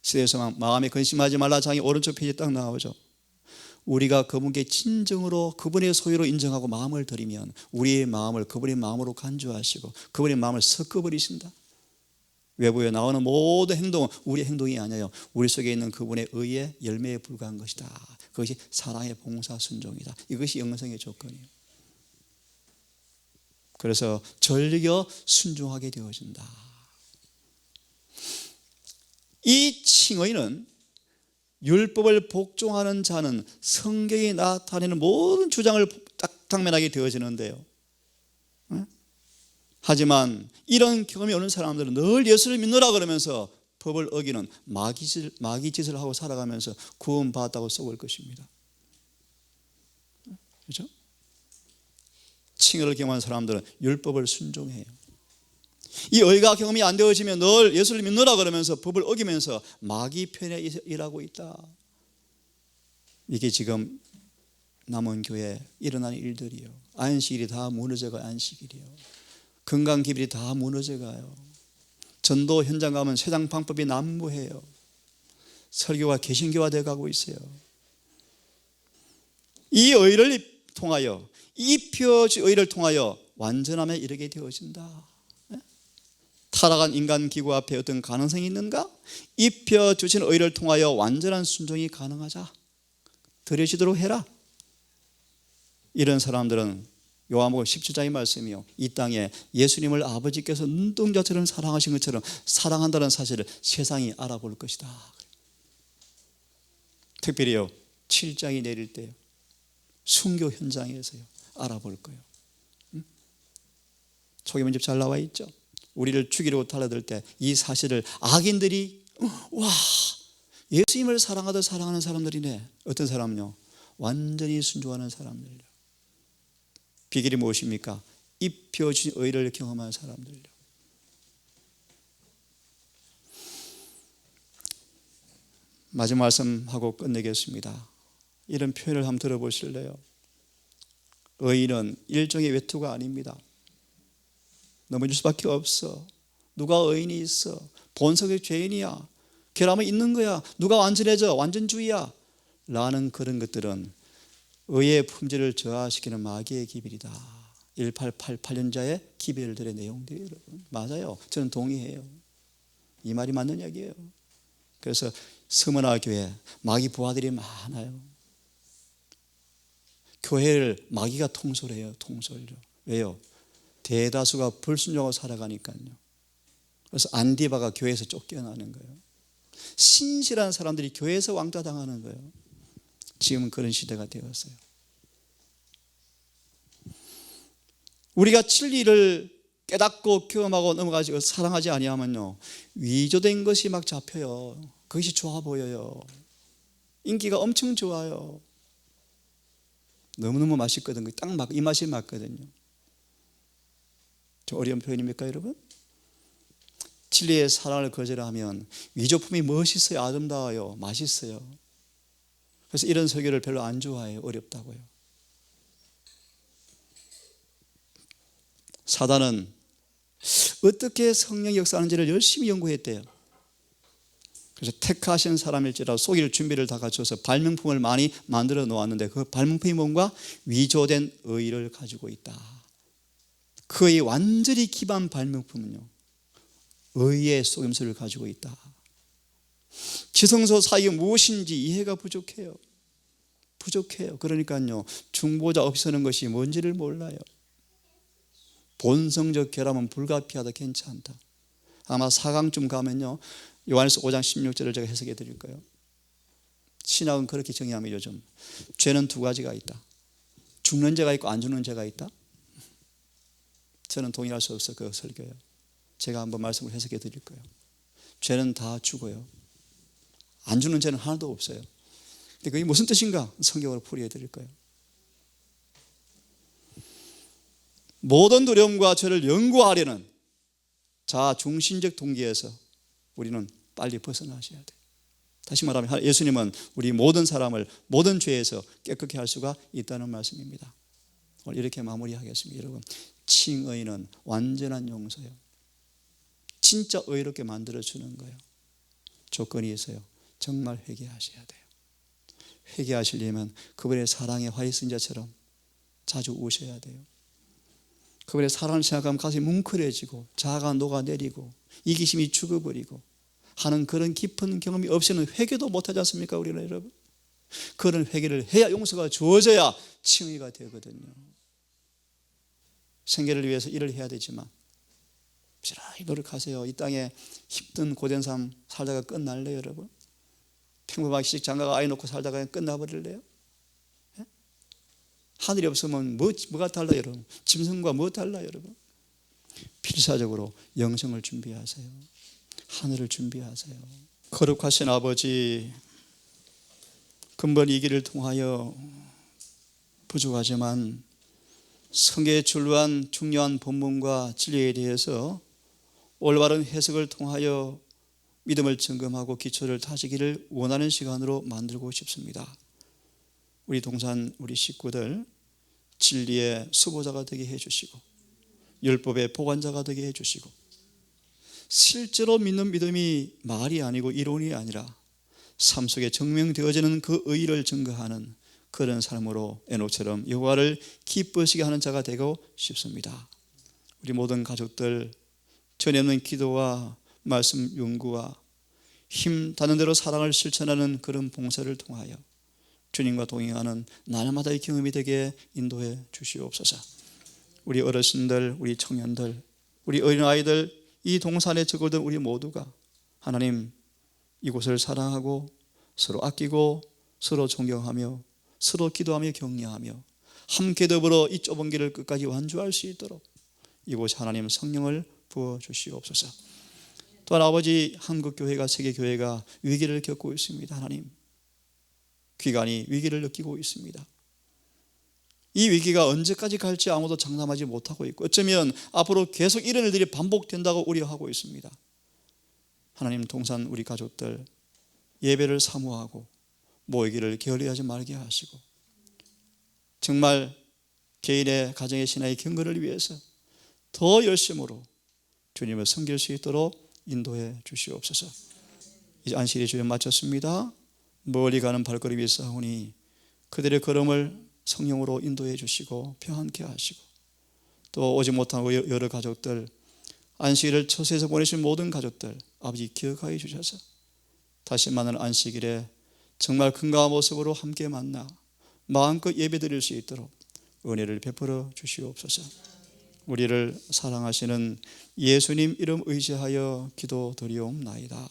시대에서 마음에 근심하지 말라 장이 오른쪽 페이지에 딱 나오죠. 우리가 그분께 진정으로 그분의 소유로 인정하고 마음을 드리면 우리의 마음을 그분의 마음으로 간주하시고 그분의 마음을 섞어버리신다. 외부에 나오는 모든 행동은 우리 행동이 아니에요. 우리 속에 있는 그분의 의의 열매에 불과한 것이다. 그것이 사랑의 봉사 순종이다. 이것이 영성의 조건이에요. 그래서 즐겨 순종하게 되어진다. 이 칭의는 율법을 복종하는 자는 성경이 나타내는 모든 주장을 딱 당면하게 되어지는데요. 하지만 이런 경험이 오는 사람들은 늘 예수를 믿노라 그러면서 법을 어기는 마귀짓을 하고 살아가면서 구원받았다고 썩을 것입니다. 그렇죠? 칭의를 경험한 사람들은 율법을 순종해요. 이 의가 경험이 안 되어지면 늘 예수를 믿노라 그러면서 법을 어기면서 마귀 편에 일하고 있다. 이게 지금 남은 교회에 일어나는 일들이요. 안식일이 다 무너져가요. 안식일이요. 건강기별이 다 무너져가요. 전도 현장 가면 세상 방법이 난무해요. 설교가 개신교화 되어가고 있어요. 이 의를 통하여, 입혀진 의를 통하여 완전함에 이르게 되어진다. 타락한 인간 기구 앞에 어떤 가능성이 있는가? 입혀주신 의를 통하여 완전한 순종이 가능하자. 들여지도록 해라. 이런 사람들은 요한복음 17장의 말씀이요, 이 땅에 예수님을 아버지께서 눈동자처럼 사랑하신 것처럼 사랑한다는 사실을 세상이 알아볼 것이다. 특별히요 7장이 내릴 때요, 순교 현장에서요 알아볼 거예요. 초기문집 잘 나와 있죠. 우리를 죽이려고 달려들 때 이 사실을 악인들이 와, 예수님을 사랑하듯 사랑하는 사람들이네. 어떤 사람요? 완전히 순종하는 사람들요. 비결이 무엇입니까? 입혀진 의를 경험한 사람들요. 마지막 말씀하고 끝내겠습니다. 이런 표현을 한번 들어보실래요? 의는 일종의 외투가 아닙니다. 넘어질 수밖에 없어. 누가 의인이 있어? 본성의 죄인이야. 결함은 있는 거야. 누가 완전해져? 완전주의야. 라는 그런 것들은 의의 품질을 저하시키는 마귀의 기별이다. 1888년자의 기별들의 내용들이에요. 여러분, 맞아요. 저는 동의해요. 이 말이 맞는 이야기예요. 그래서 서머나 교회 마귀 부하들이 많아요. 교회를 마귀가 통솔해요. 통솔요. 왜요? 대다수가 불순종하고 살아가니까요. 그래서 안디바가 교회에서 쫓겨나는 거예요. 신실한 사람들이 교회에서 왕따당하는 거예요. 지금은 그런 시대가 되었어요. 우리가 진리를 깨닫고 경험하고 넘어가지고 사랑하지 아니하면요, 위조된 것이 막 잡혀요. 그것이 좋아 보여요. 인기가 엄청 좋아요. 너무너무 맛있거든요. 딱 이 맛이 맞거든요. 좀 어려운 표현입니까 여러분? 진리의 사랑을 거절하면 위조품이 멋있어요. 아름다워요. 맛있어요. 그래서 이런 설교를 별로 안 좋아해요. 어렵다고요. 사단은 어떻게 성령이 역사하는지를 열심히 연구했대요. 그래서 택하신 사람일지라도 속일 준비를 다 갖춰서 발명품을 많이 만들어 놓았는데 그 발명품이 뭔가? 위조된 의를 가지고 있다. 그의 완전히 기반 발명품은요, 의의 속임수를 가지고 있다. 지성소 사이가 무엇인지 이해가 부족해요. 그러니까요, 중보자 없이 서는 것이 뭔지를 몰라요. 본성적 결함은 불가피하다, 괜찮다. 아마 4강쯤 가면요, 요한일서 5장 16절을 제가 해석해 드릴 거예요. 신학은 그렇게 정의하면 요즘 죄는 두 가지가 있다. 죽는 죄가 있고 안 죽는 죄가 있다. 저는 동의할 수 없어 그 설교예요. 제가 한번 말씀을 해석해 드릴 거예요. 죄는 다 죽어요. 안 죽는 죄는 하나도 없어요. 근데 그게 무슨 뜻인가? 성경으로 풀이해 드릴 거예요. 모든 두려움과 죄를 연구하려는 자중심적 동기에서 우리는 빨리 벗어나셔야 돼요. 다시 말하면 예수님은 우리 모든 사람을 모든 죄에서 깨끗게 할 수가 있다는 말씀입니다. 오늘 이렇게 마무리하겠습니다. 여러분, 칭의는 완전한 용서예요. 진짜 의롭게 만들어주는 거예요. 조건이 있어요. 정말 회개하셔야 돼요. 회개하시려면 그분의 사랑의 화이선자처럼 자주 우셔야 돼요. 그분의 사랑을 생각하면 가슴이 뭉클해지고 자아가 녹아내리고 이기심이 죽어버리고 하는 그런 깊은 경험이 없이는 회개도 못하지 않습니까? 우리는 여러분, 그런 회개를 해야 용서가 주어져야 칭의가 되거든요. 생계를 위해서 일을 해야 되지만 부지런히 노력하세요. 이 땅에 힘든 고된 삶 살다가 끝날래요, 여러분? 평범하게 시집 장가가 아이 놓고 살다가 끝나버릴래요? 예? 하늘이 없으면 뭐가 달라요, 여러분? 짐승과 뭐 달라요, 여러분? 필사적으로 영생을 준비하세요. 하늘을 준비하세요. 거룩하신 아버지, 근본 이 길을 통하여 부족하지만 성경에 출루한 중요한 본문과 진리에 대해서 올바른 해석을 통하여 믿음을 점검하고 기초를 다지기를 원하는 시간으로 만들고 싶습니다. 우리 동산 우리 식구들 진리의 수보자가 되게 해주시고 율법의 보관자가 되게 해주시고 실제로 믿는 믿음이 말이 아니고 이론이 아니라 삶 속에 증명되어지는 그 의의를 증거하는 그런 삶으로 에녹처럼 여호와를 기쁘시게 하는 자가 되고 싶습니다. 우리 모든 가족들 전없는 기도와 말씀 연구와 힘 닿는 대로 사랑을 실천하는 그런 봉사를 통하여 주님과 동행하는 날마다의 경험이 되게 인도해 주시옵소서. 우리 어르신들, 우리 청년들, 우리 어린아이들, 이 동산에 적어든 우리 모두가 하나님 이곳을 사랑하고 서로 아끼고 서로 존경하며 서로 기도하며 격려하며 함께 더불어 이 좁은 길을 끝까지 완주할 수 있도록 이곳에 하나님 성령을 부어주시옵소서. 또한 아버지, 한국교회가 세계교회가 위기를 겪고 있습니다. 하나님, 귀간이 위기를 느끼고 있습니다. 이 위기가 언제까지 갈지 아무도 장담하지 못하고 있고 어쩌면 앞으로 계속 이런 일들이 반복된다고 우려하고 있습니다. 하나님, 동산 우리 가족들 예배를 사모하고 모이기를 게을리하지 말게 하시고 정말 개인의 가정의 신앙의 경건을 위해서 더 열심으로 주님을 섬길 수 있도록 인도해 주시옵소서. 이제 안식일의 주여 마쳤습니다. 멀리 가는 발걸음이 있사오니 그들의 걸음을 성령으로 인도해 주시고 평안케 하시고 또 오지 못한 여러 가족들 안식일을 처소에서 보내신 모든 가족들 아버지 기억하여 주셔서 다시 만나는 안식일에 정말 건강한 모습으로 함께 만나 마음껏 예배드릴 수 있도록 은혜를 베풀어 주시옵소서. 우리를 사랑하시는 예수님 이름 의지하여 기도드리옵나이다.